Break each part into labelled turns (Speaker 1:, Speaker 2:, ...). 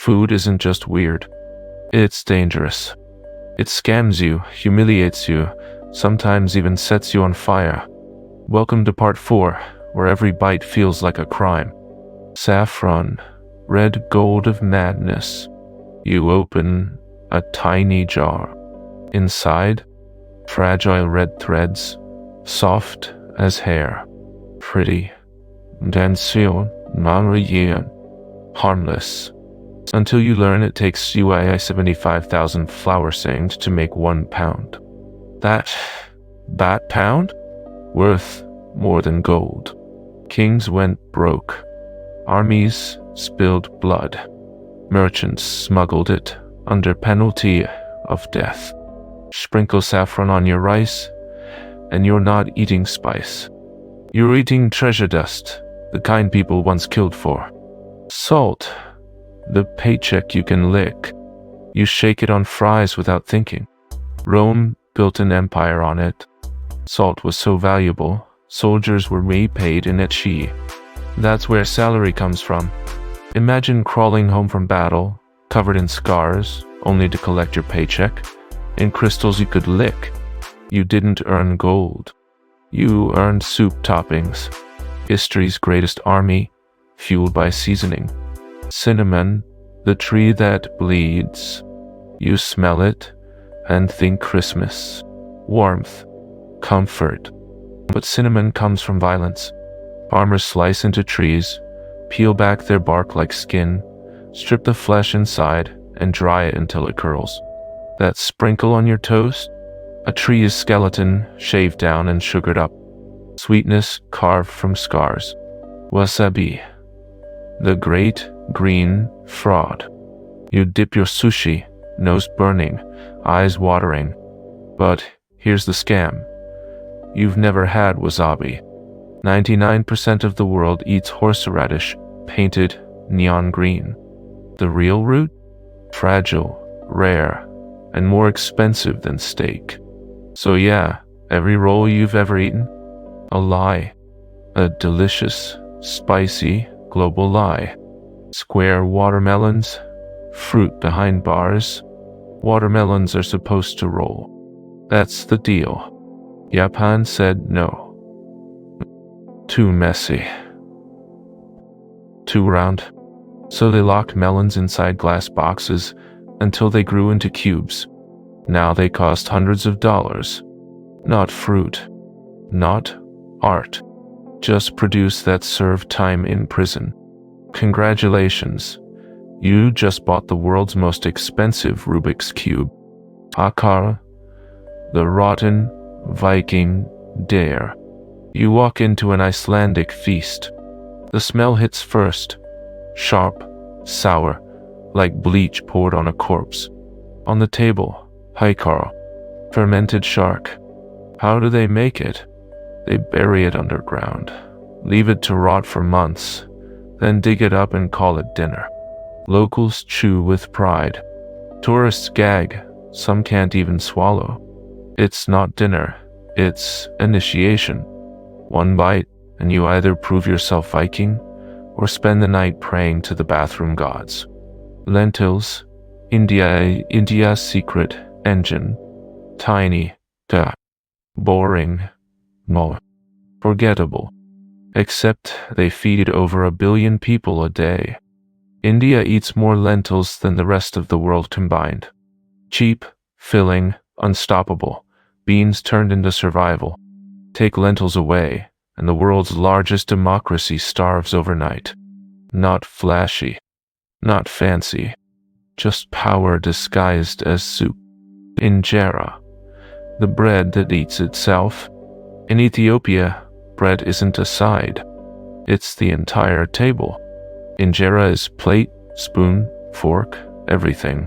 Speaker 1: Food isn't just weird. It's dangerous. It scams you, humiliates you, sometimes even sets you on fire. Welcome to part 4, where every bite feels like a crime. Saffron, red gold of madness. You open a tiny jar. Inside, fragile red threads, soft as hair. Pretty. Dancion, non-reyen. Harmless. Until you learn it takes UAI 75,000 flour sand to make 1 pound. That pound? Worth more than gold. Kings went broke. Armies spilled blood. Merchants smuggled it under penalty of death. Sprinkle saffron on your rice, and you're not eating spice. You're eating treasure dust, the kind people once killed for. Salt, the paycheck you can lick. You shake it on fries without thinking. Rome built an empire on it. Salt was so valuable, soldiers were repaid in etchi. That's where salary comes from. Imagine crawling home from battle, covered in scars, only to collect your paycheck in crystals you could lick. You didn't earn gold. You earned soup toppings. History's greatest army, fueled by seasoning. Cinnamon, the tree that bleeds. You smell it and think Christmas. Warmth, comfort. But cinnamon comes from violence. Farmers slice into trees, peel back their bark like skin, strip the flesh inside, and dry it until it curls. That sprinkle on your toast? A tree's skeleton shaved down and sugared up. Sweetness carved from scars. Wasabi, the great green fraud. You dip your sushi, nose burning, eyes watering. But here's the scam. You've never had wasabi. 99% of the world eats horseradish, painted neon green. The real root? Fragile, rare, and more expensive than steak. So yeah, every roll you've ever eaten? A lie. A delicious, spicy, global lie. Square watermelons? Fruit behind bars? Watermelons are supposed to roll. That's the deal. Japan said no. Too messy. Too round. So they locked melons inside glass boxes until they grew into cubes. Now they cost hundreds of dollars. Not fruit. Not art. Just produce that serve time in prison. Congratulations. You just bought the world's most expensive Rubik's Cube. Hákarl, the rotten Viking dare. You walk into an Icelandic feast. The smell hits first. Sharp, sour, like bleach poured on a corpse. On the table, Hákarl, fermented shark. How do they make it? They bury it underground, leave it to rot for months, then dig it up and call it dinner. Locals chew with pride. Tourists gag, some can't even swallow. It's not dinner, it's initiation. One bite, and you either prove yourself Viking, or spend the night praying to the bathroom gods. Lentils, India's secret engine. Tiny, boring, forgettable. Except they feed over 1 billion people a day. India eats more lentils than the rest of the world combined. Cheap, filling, unstoppable. Beans turned into survival. Take lentils away, and the world's largest democracy starves overnight. Not flashy. Not fancy. Just power disguised as soup. Injera, the bread that eats itself. In Ethiopia, bread isn't a side. It's the entire table. Injera is plate, spoon, fork, everything.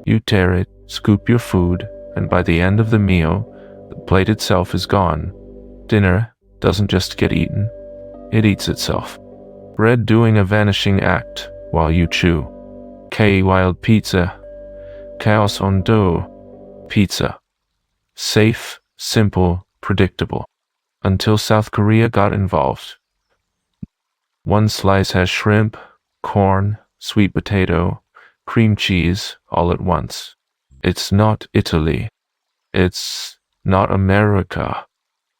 Speaker 1: You tear it, scoop your food, and by the end of the meal, the plate itself is gone. Dinner doesn't just get eaten, it eats itself. Bread doing a vanishing act while you chew. Wild pizza. Chaos on dough. Pizza. Safe, simple, predictable. Until South Korea got involved. One slice has shrimp, corn, sweet potato, cream cheese all at once. It's not Italy. It's not America.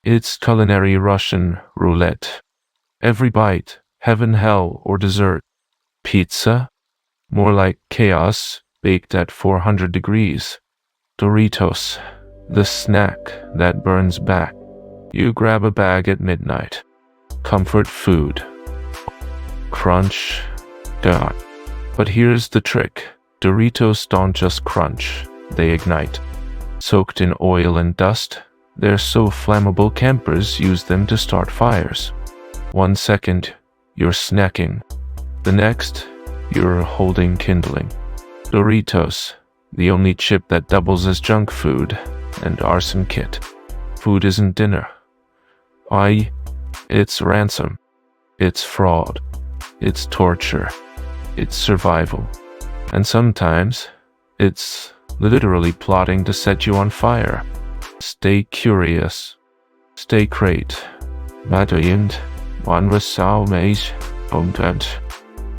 Speaker 1: It's culinary Russian roulette. Every bite, heaven, hell, or dessert. Pizza? More like chaos, baked at 400 degrees. Doritos, the snack that burns back. You grab a bag at midnight. Comfort food. Crunch. God. But here's the trick. Doritos don't just crunch, they ignite. Soaked in oil and dust, they're so flammable campers use them to start fires. 1 second, you're snacking. The next, you're holding kindling. Doritos, the only chip that doubles as junk food and arson kit. Food isn't dinner. It's ransom. It's fraud. It's torture. It's survival. And sometimes, it's literally plotting to set you on fire. Stay curious. Stay crate. Batterend. One was so amazed.